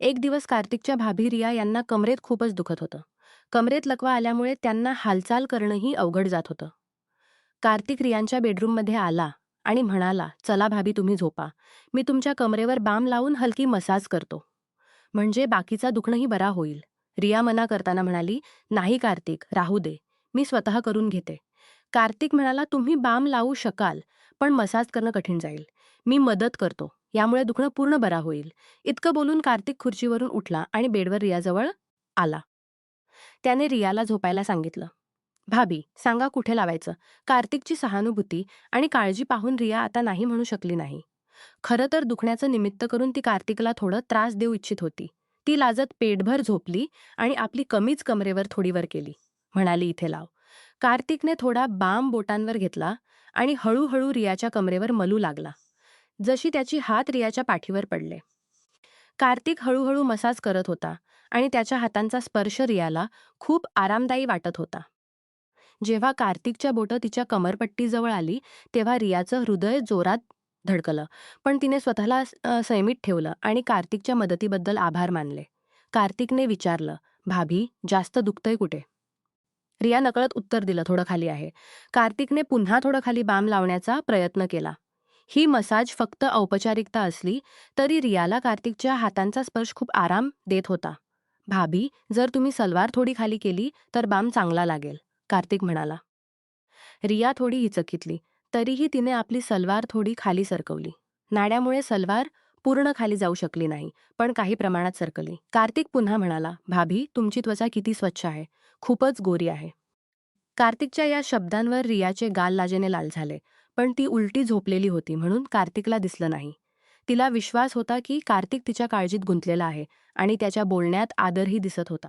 एक दिवस कार्तिकच्या भाभी रिया यांना कमरेत खूपच दुखत होतं. कमरेत लकवा आल्यामुळे त्यांना हालचाल करणंही अवघड जात होतं. कार्तिक रियांच्या बेडरूममध्ये आला आणि म्हणाला, "चला भाभी, तुम्ही झोपा. मी तुमच्या कमरेवर बाम लावून हलकी मसाज करतो. म्हणजे बाकीचा दुखणंही बरा होईल." रिया मना करताना म्हणाली, "नाही कार्तिक, राहू दे. मी स्वतः करून घेते." कार्तिक म्हणाला, "तुम्ही बाम लावू शकाल, पण मसाज करणं कठीण जाईल. मी मदत करतो. यामुळे दुखणं पूर्ण बरा होईल." इतकं बोलून कार्तिक खुर्चीवरून उठला आणि बेडवर रियाजवळ आला. त्याने रियाला झोपायला सांगितलं. "भाभी, सांगा कुठे लावायचं?" कार्तिकची सहानुभूती आणि काळजी पाहून रिया आता नाही म्हणू शकली नाही. खरं तर दुखण्याचं निमित्त करून ती कार्तिकला थोडं त्रास देऊ इच्छित होती. ती लाजत पेटभर झोपली आणि आपली कमीच कमरेवर थोडी वर केली. म्हणाली, "इथे लाव." कार्तिकने थोडा बाम बोटांवर घेतला आणि हळूहळू रियाच्या कमरेवर मलू लागला. जशी त्याची हात रियाच्या पाठीवर पडले. कार्तिक हळूहळू मसाज करत होता आणि त्याच्या हातांचा स्पर्श रियाला खूप आरामदायी वाटत होता. जेव्हा कार्तिकच्या बोटं तिच्या कमरपट्टीजवळ आली, तेव्हा रियाचं हृदय जोरात धडकलं. पण तिने स्वतःला संयमित ठेवलं आणि कार्तिकच्या मदतीबद्दल आभार मानले. कार्तिकने विचारलं, "भाभी, जास्त दुखतंय कुठे?" रिया नकळत उत्तर दिलं, "थोडं खाली आहे." कार्तिकने पुन्हा थोडं खाली बाम लावण्याचा प्रयत्न केला. ही मसाज फक्त औपचारिकता असली तरी रियाला कार्तिकच्या हातांचा स्पर्श खूप आराम देत होता. "भाभी, जर तुम्ही सलवार थोडी खाली केली तर बाम चांगला लागेल," कार्तिक म्हणाला. रिया थोडी हिचकितली. तरीही तिने आपली सलवार थोडी खाली सरकवली. नाड्यामुळे सलवार पूर्ण खाली जाऊ शकली नाही, पण काही प्रमाणात सरकली. कार्तिक पुन्हा म्हणाला, "भाभी, तुमची त्वचा किती स्वच्छ आहे. खूपच गोरी आहे." कार्तिकच्या या शब्दांवर रियाचे गाल लाजेने लाल झाले, पण ती उलटी झोपलेली होती म्हणून कार्तिकला दिसलं नाही. तिला विश्वास होता की कार्तिक तिच्या काळजीत गुंतलेला आहे आणि त्याच्या बोलण्यात आदरही दिसत होता.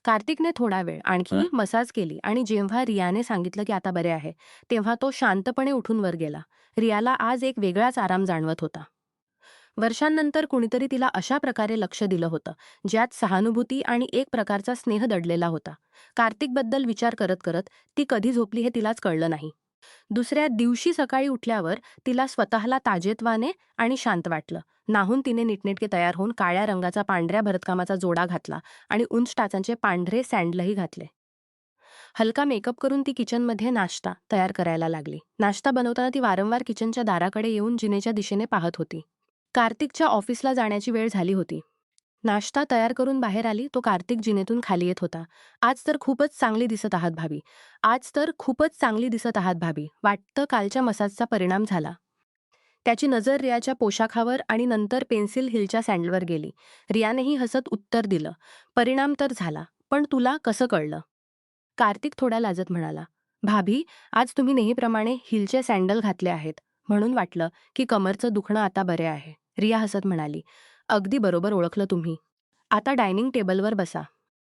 कार्तिकने थोडा वेळ आणखी मसाज केली आणि जेव्हा रियाने सांगितलं की आता बरे आहे, तेव्हा तो शांतपणे उठून वर गेला. रियाला आज एक वेगळाच आराम जाणवत होता. वर्षांनंतर कुणीतरी तिला अशा प्रकारे लक्ष दिलं होतं, ज्यात सहानुभूती आणि एक प्रकारचा स्नेह दडलेला होता. कार्तिकबद्दल विचार करत करत ती कधी झोपली हे तिलाच कळलं नाही. दुसऱ्या दिवशी सकाळी उठल्यावर तिला स्वतःला ताजेतवाने आणि शांत वाटलं. नाहून तिने नीटनेटके तयार होऊन काळ्या रंगाचा पांढऱ्या भरतकामाचा जोडा घातला आणि उंच टाचांचे पांढरे सँडलही घातले. हलका मेकअप करून ती किचनमध्ये नाश्ता तयार करायला लागली. नाश्ता बनवताना ती वारंवार किचनच्या दाराकडे येऊन जिनेच्या दिशेने पाहत होती. कार्तिकच्या ऑफिसला जाण्याची वेळ झाली होती. नाश्ता तयार करून बाहेर आली तो कार्तिक जिनेतून खाली येत होता. "आज तर खूपच चांगली दिसत आहात भाभी. आज तर खूपच चांगली दिसत आहात भाभी." वाटतं कालच्या मसाजचा परिणाम झाला. त्याची नजर रियाच्या पोशाखावर आणि नंतर पेन्सिल हिलच्या सँडलवर गेली. रियानेही हसत उत्तर दिलं, "परिणाम तर झाला, पण तुला कसं कळलं?" कार्तिक थोडा लाजत म्हणाला, "भाभी, आज तुम्ही नेहमीप्रमाणे हिलचे सँडल घातले आहेत, म्हणून वाटलं की कमरचं दुखणं आता बरे आहे." रिया हसत म्हणाली, "अगदी बरोबर ओळखलं तुम्ही. आता डायनिंग टेबलवर बसा.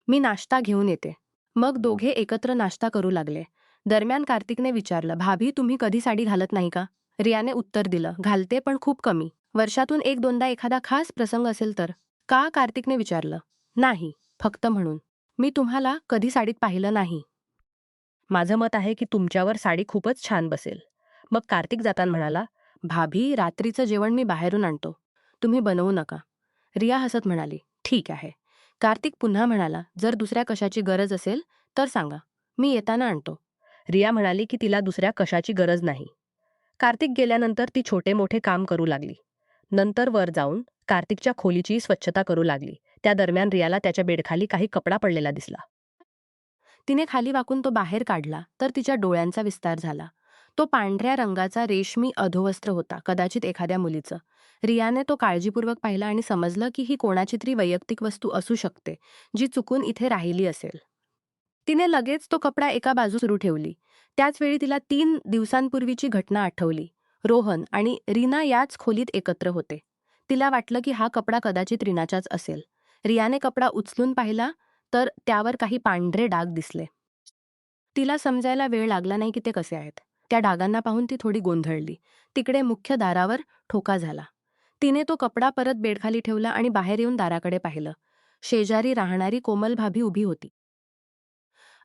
मी नाश्ता घेऊन येते." मग दोघे एकत्र नाश्ता करू लागले. दरम्यान कार्तिकने विचारलं, "भाभी, तुम्ही कधी साडी घालत नाही का?" रियाने उत्तर दिलं, "घालते, पण खूप कमी. वर्षातून एक दोनदा एखादा खास प्रसंग असेल तर." "का?" कार्तिकने विचारलं. "नाही, फक्त म्हणून. मी तुम्हाला कधी साडीत पाहिलं नाही. माझं मत आहे की तुमच्यावर साडी खूपच छान बसेल." मग कार्तिक जाताना म्हणाला, "भाभी, रात्रीचं जेवण मी बाहेरून आणतो. तुम्ही बनवू नका." रिया हसत म्हणाली, "ठीक आहे." कार्तिक पुन्हा म्हणाला, "जर दुसऱ्या कशाची गरज असेल तर सांगा. मी येताना आणतो." रिया म्हणाली की तिला दुसऱ्या कशाची गरज नाही. कार्तिक गेल्यानंतर ती छोटे मोठे काम करू लागली. नंतर वर जाऊन कार्तिकच्या खोलीची स्वच्छता करू लागली. त्या दरम्यान रियाला त्याच्या बेडखाली काही कपडा पडलेला दिसला. तिने खाली वाकून तो बाहेर काढला तर तिच्या डोळ्यांचा विस्तार झाला. तो पांढऱ्या रंगाचा रेशमी अधोवस्त्र होता, कदाचित एखाद्या मुलीचं. रियाने तो काळजीपूर्वक पाहिला आणि समजलं की ही कोणाची तरी वैयक्तिक वस्तू असू शकते, जी चुकून इथे राहिली असेल. तिने लगेच तो कपडा एका बाजू सुरू ठेवली. त्याचवेळी तिला 3 दिवसांपूर्वीची घटना आठवली. रोहन आणि रीना याच खोलीत एकत्र होते. तिला वाटलं की हा कपडा कदाचित रीनाचाच असेल. रियाने कपडा उचलून पाहिला तर त्यावर काही पांढरे डाग दिसले. तिला समजायला वेळ लागला नाही की ते कसे आहेत. त्या डागांना पाहून ती थोडी गोंधळली. तिकडे मुख्य दारावर ठोका झाला. तिने तो कपडा परत बेडखाली ठेवला आणि बाहेर येऊन दाराकडे पाहिलं. शेजारी राहणारी कोमल भाभी उभी होती.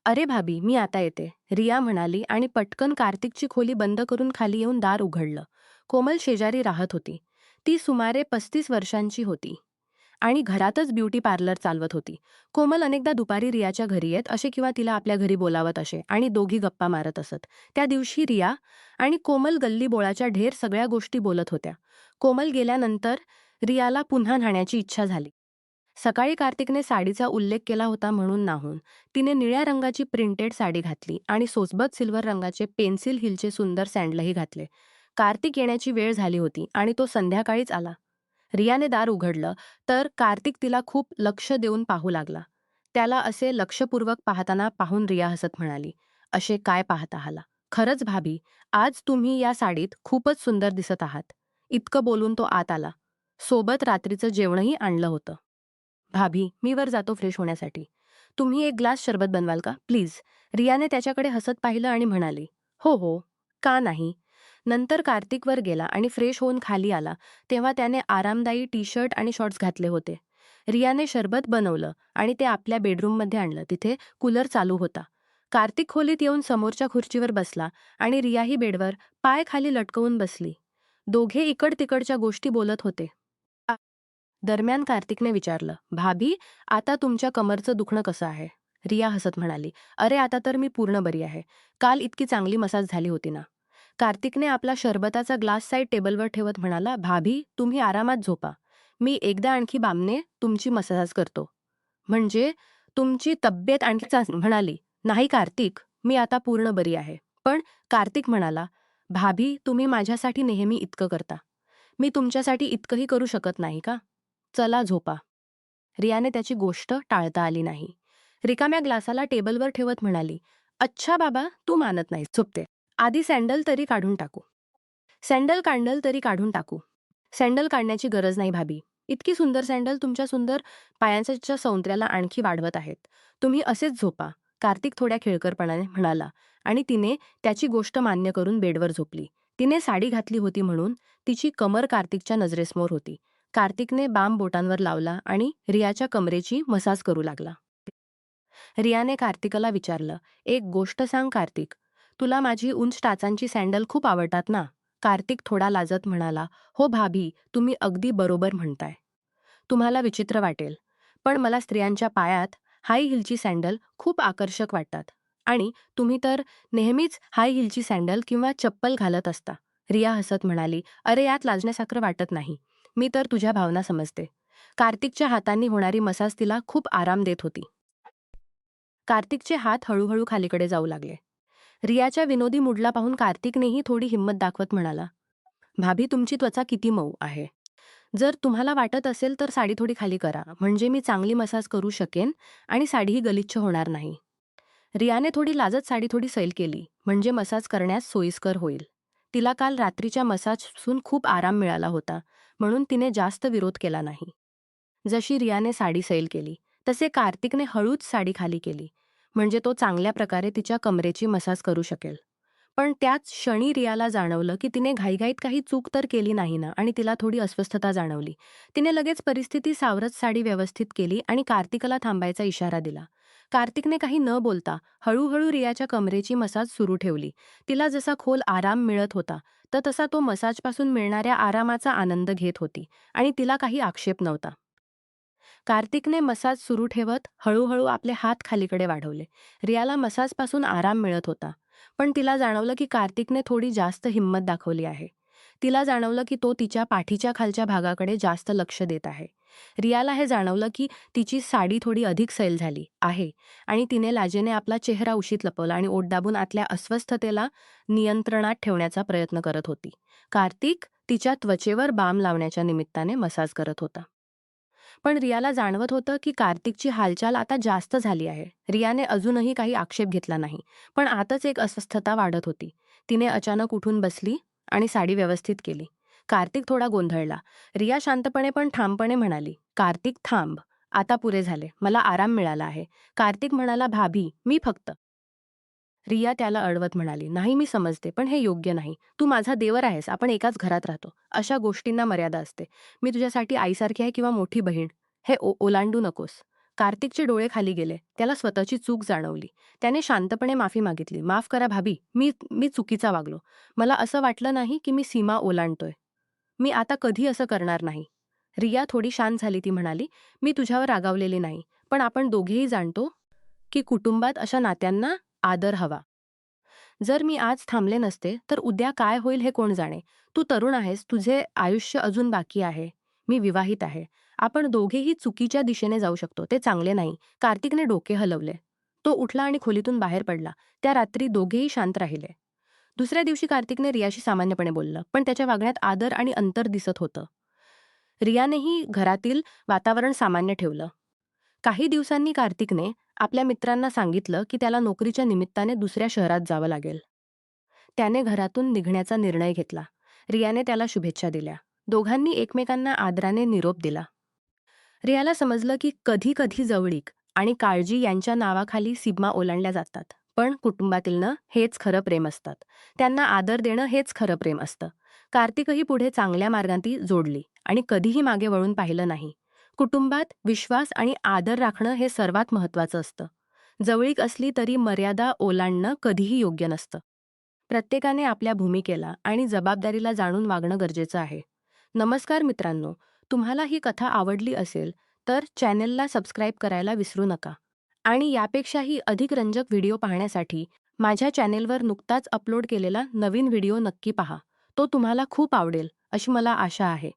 "अरे भाभी, मी आता येते," रिया म्हणाली आणि पटकन कार्तिकची खोली बंद करून खाली येऊन दार उघडलं. कोमल शेजारी राहत होती. ती सुमारे 35 वर्षांची होती आणि घरातच ब्युटी पार्लर चालवत होती. कोमल अनेकदा दुपारी रियाच्या घरी येत असे किंवा तिला आपल्या घरी बोलावत असे आणि दोघी गप्पा मारत असत. त्या दिवशी रिया आणि कोमल गल्ली बोळाच्या ढेर सगळ्या गोष्टी बोलत होत्या. कोमल गेल्यानंतर रियाला पुन्हा न्हाण्याची इच्छा झाली. सकाळी कार्तिकने साडीचा उल्लेख केला होता म्हणून नाहून तिने निळ्या रंगाची प्रिंटेड साडी घातली आणि सोबत सिल्वर रंगाचे पेन्सिल हिलचे सुंदर सँडलही घातले. कार्तिक येण्याची वेळ झाली होती आणि तो संध्याकाळीच आला. रियाने दार उघडलं तर कार्तिक तिला खूप लक्ष देऊन पाहू लागला. त्याला असे लक्षपूर्वक पाहताना पाहून रिया हसत म्हणाली, "असे काय पाहत आहाला? खरंच भाभी, आज तुम्ही या साडीत खूपच सुंदर दिसत आहात." इतकं बोलून तो आत आला. सोबत रात्रीचं जेवणही आणलं होतं. "भाभी, मी वर जातो फ्रेश होण्यासाठी. तुम्ही एक ग्लास सरबत बनवाल का प्लीज?" रियाने त्याच्याकडे हसत पाहिलं आणि म्हणाली, "हो हो, का नाही." नंतर कार्तिक वर गेला आणि फ्रेश होऊन खाली आला तेव्हा त्याने आरामदायी टी शर्ट आणि शॉर्ट्स घातले होते. रियाने शरबत बनवलं आणि ते आपल्या बेडरूममध्ये आणलं. तिथे कूलर चालू होता. कार्तिक खोलीत येऊन समोरच्या खुर्चीवर बसला आणि रियाही बेडवर पाय खाली लटकवून बसली. दोघे इकड तिकडच्या गोष्टी बोलत होते. दरम्यान कार्तिकने विचारलं, "भाभी, आता तुमच्या कमरचं दुखणं कसं आहे?" रिया हसत म्हणाली, "अरे आता तर मी पूर्ण बरी आहे. काल इतकी चांगली मसाज झाली होती ना." कार्तिकने आपला शरबताचा ग्लास साईड टेबलवर ठेवत म्हणाला, "भाभी, तुम्ही आरामात झोपा. मी एकदा आणखी बामने तुमची मसाज करतो. म्हणजे तुमची तब्येत आणखी म्हणाली, "नाही कार्तिक, मी आता पूर्ण बरी आहे." पण कार्तिक म्हणाला, "भाभी, तुम्ही माझ्यासाठी नेहमी इतकं करता. मी तुमच्यासाठी इतकंही करू शकत नाही का? चला झोपा." रियाने त्याची गोष्ट टाळता आली नाही. रिकाम्या ग्लासाला टेबलवर ठेवत म्हणाली, "अच्छा बाबा, तू मानत नाहीस, झोपते. आधी सँडल तरी काढून टाकू." सँडल तरी काढून टाकू." "सँडल काढण्याची गरज नाही भाभी. इतकी सुंदर सँडल तुमच्या सुंदर पायांच्या सौंदर्याला आणखी वाढवत आहेत. तुम्ही असेच झोपा." कार्तिक थोड्या खेळकरपणाने म्हणाला आणि तिने त्याची गोष्ट मान्य करून बेडवर झोपली. तिने साडी घातली होती म्हणून तिची कमर कार्तिकच्या नजरेसमोर होती. कार्तिकने बाम बोटांवर लावला आणि रियाच्या कमरेची मसाज करू लागला. रियाने कार्तिकला विचारलं, "एक गोष्ट सांग कार्तिक, तुला माझी उंच टाचांची सँडल खूप आवडतात ना?" कार्तिक थोडा लाजत म्हणाला, "हो भाभी, तुम्ही अगदी बरोबर म्हणताय. तुम्हाला विचित्र वाटेल, पण मला स्त्रियांच्या पायात हाय हिलची सँडल खूप आकर्षक वाटतात. आणि तुम्ही तर नेहमीच हाय हिलची सँडल किंवा चप्पल घालत असता." रिया हसत म्हणाली, "अरे यात लाजण्यासारखं वाटत नाही. मी तर तुझ्या भावना समजते." कार्तिकच्या हातांनी होणारी मसाज तिला खूप आराम देत होती. कार्तिकचे हात हळूहळू खालीकडे जाऊ लागले. रियाच्या विनोदी मूडला पाहून कार्तिकनेही थोडी हिंमत दाखवत म्हणाला, "भाभी, तुमची त्वचा किती मऊ आहे. जर तुम्हाला वाटत असेल तर साडी थोडी खाली करा, म्हणजे मी चांगली मसाज करू शकेन आणि साडीही गलिच्छ होणार नाही." रियाने थोडी लाजत साडी थोडी सैल केली, म्हणजे मसाज करण्यास सोयीस्कर होईल. तिला काल रात्रीच्या मसाजपासून खूप आराम मिळाला होता, म्हणून तिने जास्त विरोध केला नाही. जशी रियाने साडी सैल केली, तसे कार्तिकने हळूच साडी खाली केली, म्हणजे तो चांगल्या प्रकारे तिच्या कमरेची मसाज करू शकेल. पण त्याच क्षणी रियाला जाणवलं की तिने घाईघाईत काही चूक तर केली नाही ना आणि तिला थोडी अस्वस्थता जाणवली. तिने लगेच परिस्थिती सावरत साडी व्यवस्थित केली आणि कार्तिकला थांबायचा इशारा दिला. कार्तिकने काही न बोलता हळूहळू रियाच्या कमरेची मसाज सुरू ठेवली. तिला जसा खोल आराम मिळत होता, तर तसा तो मसाजपासून मिळणाऱ्या आरामाचा आनंद घेत होती आणि तिला काही आक्षेप नव्हता. कार्तिकने मसाज सुरू ठेवत हळूहळू आपले हात खालीकडे वाढवले. रियाला मसाजपासून आराम मिळत होता, पण तिला जाणवलं की कार्तिकने थोडी जास्त हिंमत दाखवली आहे. तिला जाणवलं की तो तिच्या पाठीच्या खालच्या भागाकडे जास्त लक्ष देत आहे. रियाला हे जाणवलं की तिची साडी थोडी अधिक सैल झाली आहे आणि तिने लाजेने आपला चेहरा उशीत लपवला आणि ओठ दाबून आतल्या अस्वस्थतेला नियंत्रणात ठेवण्याचा प्रयत्न करत होती. कार्तिक तिच्या त्वचेवर बाम लावण्याच्या निमित्ताने मसाज करत होता. पण रियाला जाणवत होतं की कार्तिकची हालचाल आता जास्त झाली आहे. रियाने अजूनही काही आक्षेप घेतला नाही, पण आतच एक अस्वस्थता वाढत होती. तिने अचानक उठून बसली आणि साडी व्यवस्थित केली. कार्तिक थोडा गोंधळला. रिया शांतपणे पण ठामपणे म्हणाली, "कार्तिक थांब. आता पुरे झाले. मला आराम मिळाला आहे." कार्तिक म्हणाला, "भाभी, मी फक्त." रिया त्याला अडवत म्हणाली, "नाही, मी समजते, पण हे योग्य नाही. तू माझा देवर आहेस, आपण एकाच घरात राहतो. अशा गोष्टींना मर्यादा असते. मी तुझ्यासाठी आईसारखी आहे किंवा मोठी बहीण, हे ओलांडू नकोस." कार्तिकचे डोळे खाली गेले. त्याला स्वतःची चूक जाणवली. त्याने शांतपणे माफी मागितली, "माफ करा भाभी, मी मी चुकीचा वागलो. मला असं वाटलं नाही की मी सीमा ओलांडतोय. मी आता कधी असं करणार नाही." रिया थोडी शांत झाली. ती म्हणाली, "मी तुझ्यावर रागावलेली नाही, पण आपण दोघेही जाणतो की कुटुंबात अशा नात्यांना आदर हवा. जर मी आज थांबले नसते, तर उद्या काय होईल हे कोण जाणे. तू तरुण आहेस, तुझे आयुष्य अजून बाकी आहे. मी विवाहित आहे. आपण दोघेही चुकीच्या दिशेने जाऊ शकतो. ते चांगले नाही." कार्तिकने डोके हलवले. तो उठला आणि खोलीतून बाहेर पडला. त्या रात्री दोघेही शांत राहिले. दुसऱ्या दिवशी कार्तिकने रियाशी सामान्यपणे बोललं, पण त्याच्या वागण्यात आदर आणि अंतर दिसत होतं. रियानेही घरातील वातावरण सामान्य ठेवलं. काही दिवसांनी कार्तिकने आपल्या मित्रांना सांगितलं की त्याला नोकरीच्या निमित्ताने दुसऱ्या शहरात जावं लागेल. त्याने घरातून निघण्याचा निर्णय घेतला. रियाने त्याला शुभेच्छा दिल्या. दोघांनी एकमेकांना आदराने निरोप दिला. रियाला समजलं की कधी-कधी जवळीक आणि काळजी यांच्या नावाखाली सीमा ओलांडल्या जातात. पण कुटुंबातीलनं हेच खरं प्रेम असतात. त्यांना आदर देणं हेच खरं प्रेम असतं. कार्तिकही पुढे चांगल्या मार्गांती जोडली आणि कधीही मागे वळून पाहिलं नाही. कुटुंबात विश्वास आणि आदर राखणं हे सर्वात महत्त्वाचं असतं. जवळीक असली तरी मर्यादा ओलांडणं कधीही योग्य नसतं. प्रत्येकाने आपल्या भूमिकेला आणि जबाबदारीला जाणून वागणं गरजेचं आहे. नमस्कार मित्रांनो, तुम्हाला ही कथा आवडली असेल तर चॅनेलला सबस्क्राईब करायला विसरू नका. आणि यापेक्षाही अधिक रंजक व्हिडिओ पाहण्यासाठी माझ्या चॅनेलवर नुकताच अपलोड केलेला नवीन व्हिडिओ नक्की पहा. तो तुम्हाला खूप आवडेल अशी मला आशा आहे.